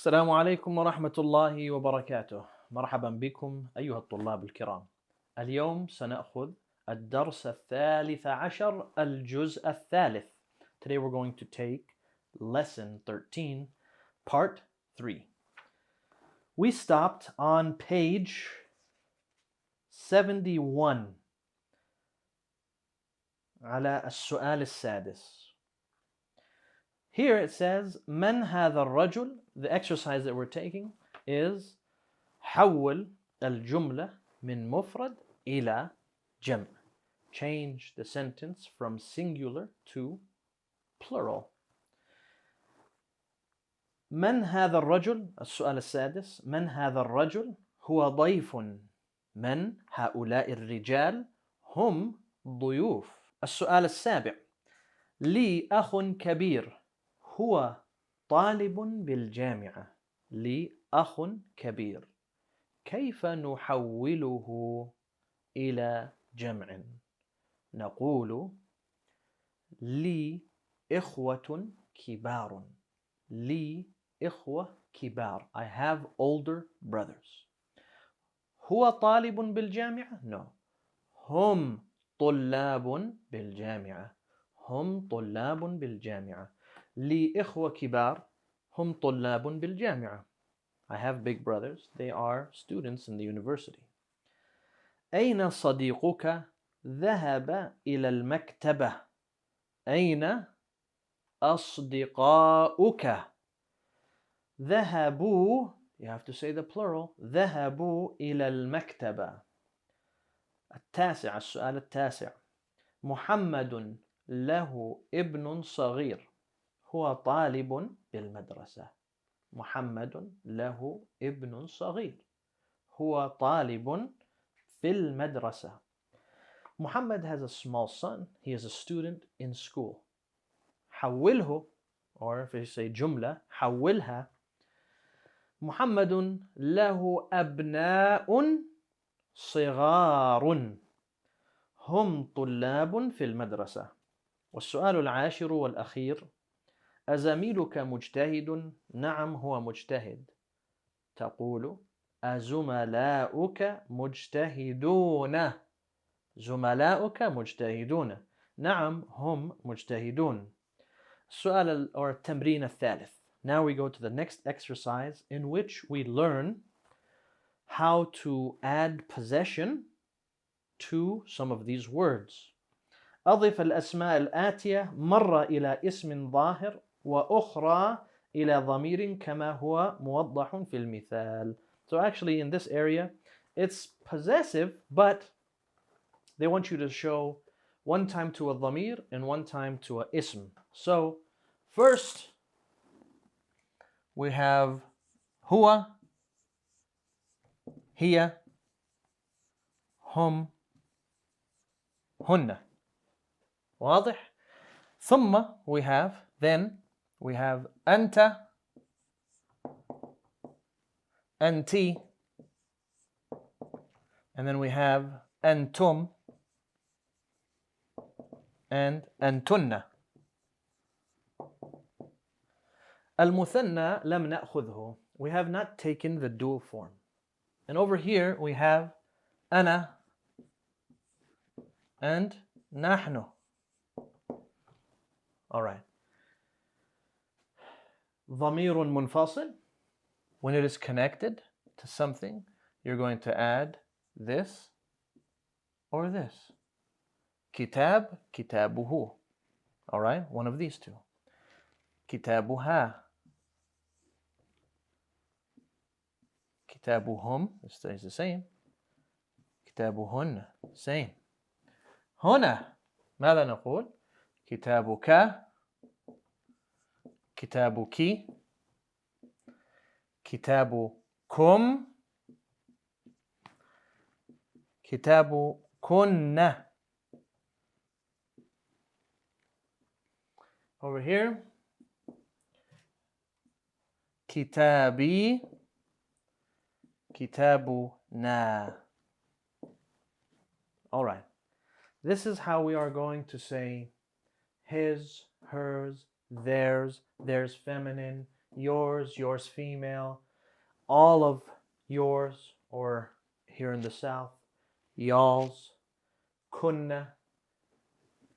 السلام عليكم ورحمة الله وبركاته. مرحبا بكم أيها الطلاب الكرام. اليوم سنأخذ الدرس الثالث عشر الجزء الثالث. Today we're going to take lesson 13, part 3. We stopped on page 71 على السؤال السادس. Here it says من هذا الرجل. The exercise that we're taking is حول الجملة من مفرد إلى جمع. Change the sentence from singular to plural. من هذا الرجل. السؤال السادس. من هذا الرجل هو ضيف. من هؤلاء الرجال هم ضيوف. السؤال السابع. لي أخ كبير. هو طالب بالجامعة. لي أخ كبير. كيف نحوله إلى جمع؟ نقول لي إخوة كبار. لي إخوة كبار. I have older brothers. هو طالب بالجامعة؟ No. هم طلاب بالجامعة. هم طلاب بالجامعة. لي إخوة كبار. هم طلاب بالجامعة. I have big brothers. They are students in the university. أين صديقك؟ ذهب إلى المكتبة. أين أصدقاؤك؟ ذهبوا. You have to say the plural. ذهبوا إلى المكتبة. التاسع. السؤال التاسع. محمد له ابن صغير. هو طالب بالمدرسة. محمد له ابن صغير. هو طالب في المدرسة. Muhammad has a small son. He is a student in school. حوله, or if you say جملة, حولها. محمد له أبناء صغار. هم طلاب في المدرسة. والسؤال العاشر والأخير. أزميلك مجتهد؟ نعم هو مجتهد. تقول أزملاؤك مجتهدون؟ زملاؤك مجتهدون. نعم هم مجتهدون. السؤال or التمرين الثالث. Now we go to the next exercise in which we learn how to add possession to some of these words. أضف الأسماء الآتية مرة إلى اسم ظاهر وأخرى إلى ضمير كما هو موضح في المثال. So actually in this area it's possessive, but they want you to show one time to a ضمير and one time to a ism. So first we have هو, هي, هم, هن. واضح؟ ثم then we have أنت, أنتي, and then we have أنتم and أنتن. المثنى لم نأخذه. We have not taken the dual form. And over here we have أنا and نحن. All right. ضمير منفصل. When it is connected to something, you're going to add this or this. كتاب, كتابه. All right, one of these two. كتابها. كتابهم, it stays the same. كتابهن, same. هنا ماذا نقول؟ كتابك, كتابك, كتابكم, كتابكن. Over here, كتابي, كتابنا. All right. This is how we are going to say his, hers, theirs, theirs feminine, yours, yours female, all of yours, or here in the South, y'all's, kunna,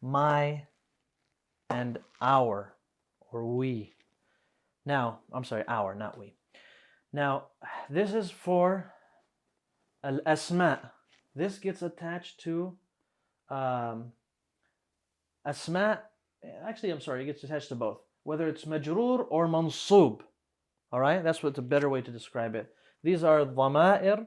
my, and our, or we. Now, I'm sorry, our, not we. Now, this is for al-asma. This gets attached to asma. Actually, I'm sorry, it gets attached to both. Whether it's majroor or mansub. All right, that's what's a better way to describe it. These are dhama'ir,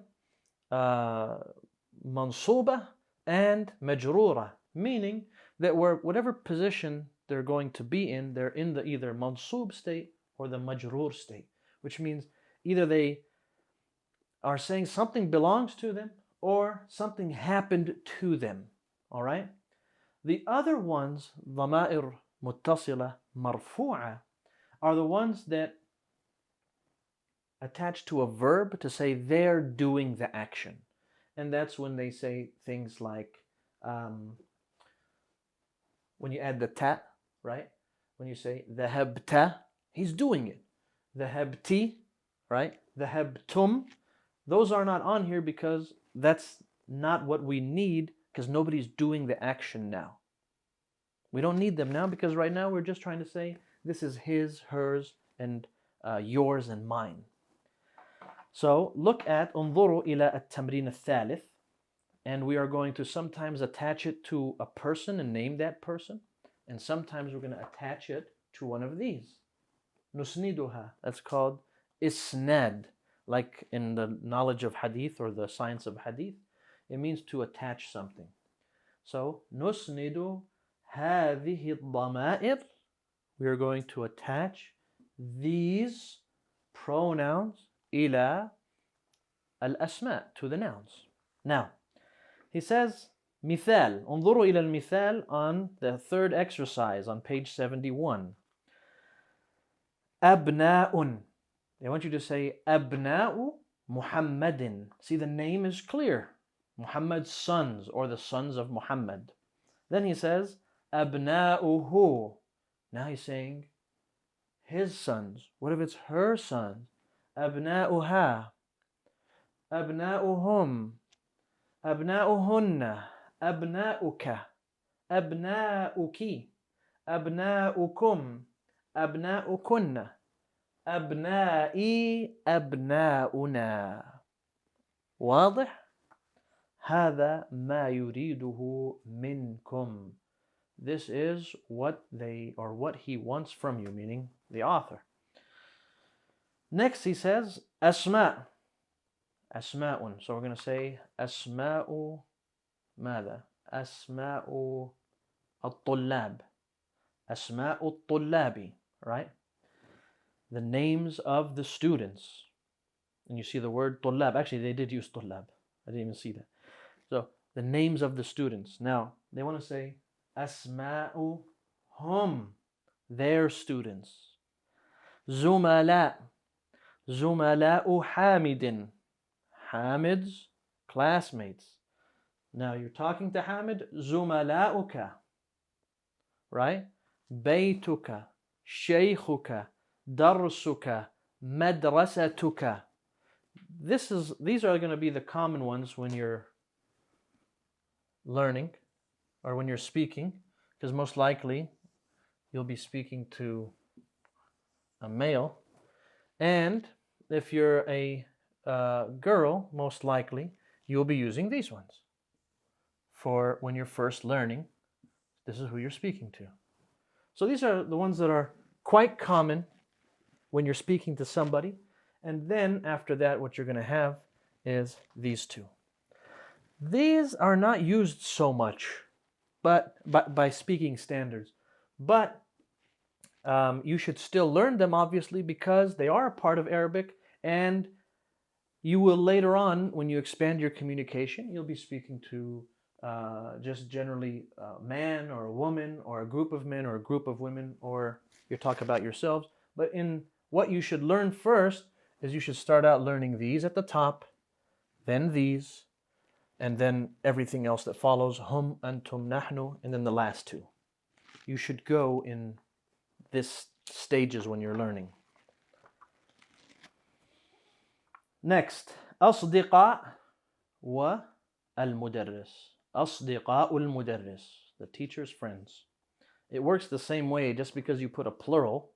mansuba, and majroora, meaning that whatever position they're going to be in, they're in the either mansub state or the majroor state, which means either they are saying something belongs to them or something happened to them. All right? The other ones, dhama'ir muttasila marfu'a, are the ones that attach to a verb to say they're doing the action. And that's when they say things like, when you add the ta, right? When you say dhahabta, he's doing it. Dhahabti, right? Dhahabtum. Those are not on here because that's not what we need, because nobody's doing the action now. We don't need them now because right now we're just trying to say this is his, hers, and yours and mine. So look at انظروا إلى التمرين الثالث, and we are going to sometimes attach it to a person and name that person, and sometimes we're going to attach it to one of these. نسندها, that's called isnad, like in the knowledge of hadith or the science of hadith, it means to attach something. So نسند هذه الضمائر, we are going to attach these pronouns إلى الأسماء, to the nouns. Now, he says, مثال, انظروا إلى المثال on the third exercise on page 71. أبناء. They want you to say أبناء محمد. See, the name is clear. Muhammad's sons, or the sons of Muhammad. Then he says أبناؤه. Now he's saying his sons. What if it's her sons? أبناؤها, أبناؤهم, أبناؤهن, أبناؤك, أبناؤك, أبناؤكم, أبناؤكن, أبنائي، أبناؤنا. واضح؟ هذا ما يريده منكم. This is what he wants from you, meaning the author. Next he says أسماء. أسماء. So we're going to say أسماء ماذا؟ أسماء الطلاب. أسماء الطلاب, right? The names of the students. And you see the word طلاب. Actually, they did use طلاب. I didn't even see that. So the names of the students. Now they want to say أسماءهم, their students. زملاء. زملاء حامد. Hamid's classmates. Now you're talking to Hamid. زملاؤك, right? بيتك, شيخك, درسك, مدرستك. These are going to be the common ones when you're learning or when you're speaking, because most likely you'll be speaking to a male. And if you're a girl, most likely you'll be using these ones. For when you're first learning, this is who you're speaking to. So these are the ones that are quite common when you're speaking to somebody. And then after that, what you're going to have is these two. These are not used so much but by speaking standards. But you should still learn them, obviously, because they are a part of Arabic, and you will later on, when you expand your communication, you'll be speaking to just generally a man or a woman or a group of men or a group of women, or you talk about yourselves. But in what you should learn first is you should start out learning these at the top, then these, and then everything else that follows, hum, antum, nahnu, and then the last two. You should go in this stages when you're learning. Next, أصدقاء والمدرس. أصدقاء المدرس. The teacher's friends. It works the same way. Just because you put a plural,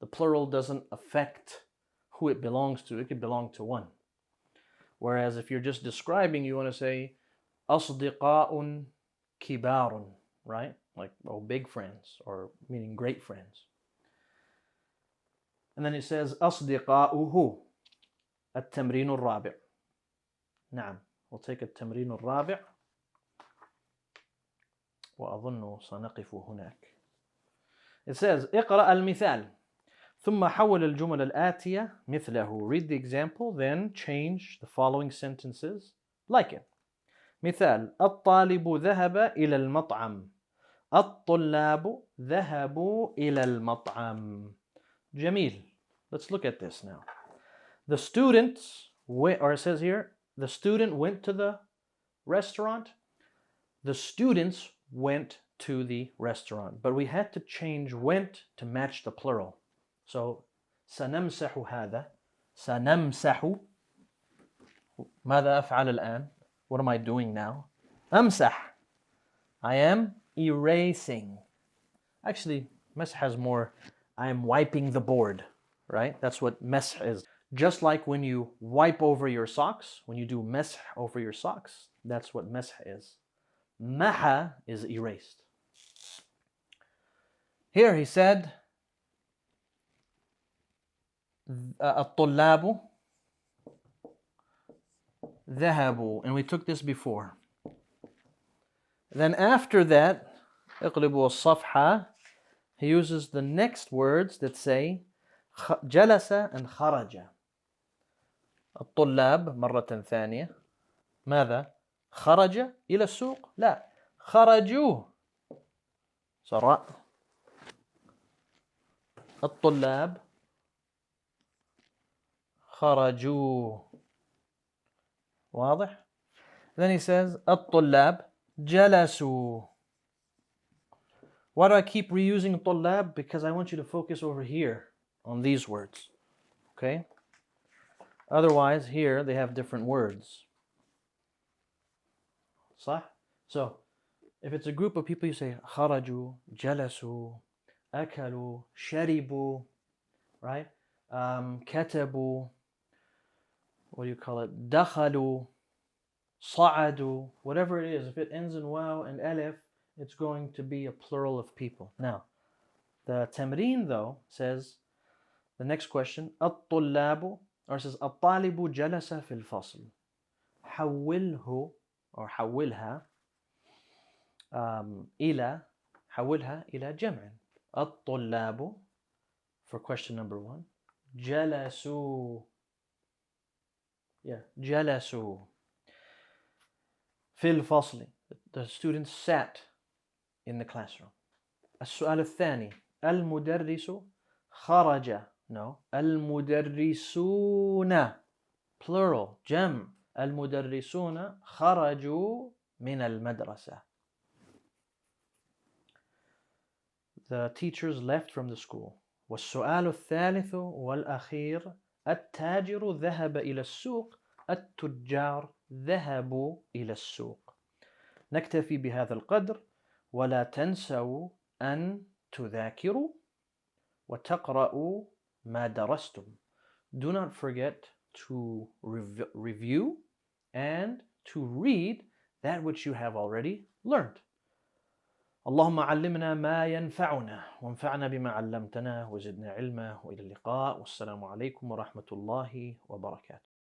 the plural doesn't affect who it belongs to. It could belong to one. Whereas if you're just describing, you want to say أصدقاء كبار, right? Like, oh, big friends, or meaning great friends. And then it says أصدقاؤه. التمرين الرابع. نعم. We'll take التمرين الرابع. وأظن سنقف هناك. It says اقرأ المثال ثم حول الجمل الآتية مثله. Read the example, then change the following sentences like it. مثال: الطالب ذهب إلى المطعم. الطلاب ذهبوا إلى المطعم. جميل. Let's look at this now. The students, or it says here, the student went to the restaurant. The students went to the restaurant. But we had to change went to match the plural. So, سنمسح هذا. سنمسح. ماذا أفعل الآن? What am I doing now? أمسح. I am erasing. Actually, مسح has more, I am wiping the board, right? That's what مسح is. Just like when you wipe over your socks, when you do مسح over your socks, that's what مسح is. محى is erased. Here he said, الطلاب ذهبوا, and we took this before. Then after that, اقلبوا الصفحة, he uses the next words that say جلس and خرج. الطلاب مرة ثانية ماذا؟ خرج إلى السوق؟ لا، خرجوا. سراء. الطلاب خرجوا. واضح؟ Then he says الطلاب جلسوا. Why do I keep reusing طلاب? Because I want you to focus over here on these words. Okay? Otherwise, here they have different words. صح? So, if it's a group of people, you say خرجوا, جلسوا, أكلوا, شربوا, right? كتبوا, what do you call it? دخلوا, صعدوا, whatever it is. If it ends in واو and ألف, it's going to be a plural of people. Now, the tamreen though says, the next question, الطلاب, or it says الطالب جلس في الفصل. حوله or حولها إلى حولها إلى جمع. الطلاب for question number 1. جلسوا. Yeah, جلسوا. في الفصل. The students sat in the classroom. السؤال الثاني. المدرس خرج. No. المدرسون. Plural. جمع. المدرسون خرجوا من المدرسة. The teachers left from the school. والسؤال الثالث والأخير. التاجر ذهب إلى السوق. التجار ذهبوا إلى السوق. نكتفي بهذا القدر ولا تنسوا أن تذاكروا وتقرأوا ما درستم. Do not forget to review and to read that which you have already learned. اللهم علمنا ما ينفعنا وانفعنا بما علمتنا وزدنا علما وإلى اللقاء والسلام عليكم ورحمة الله وبركاته.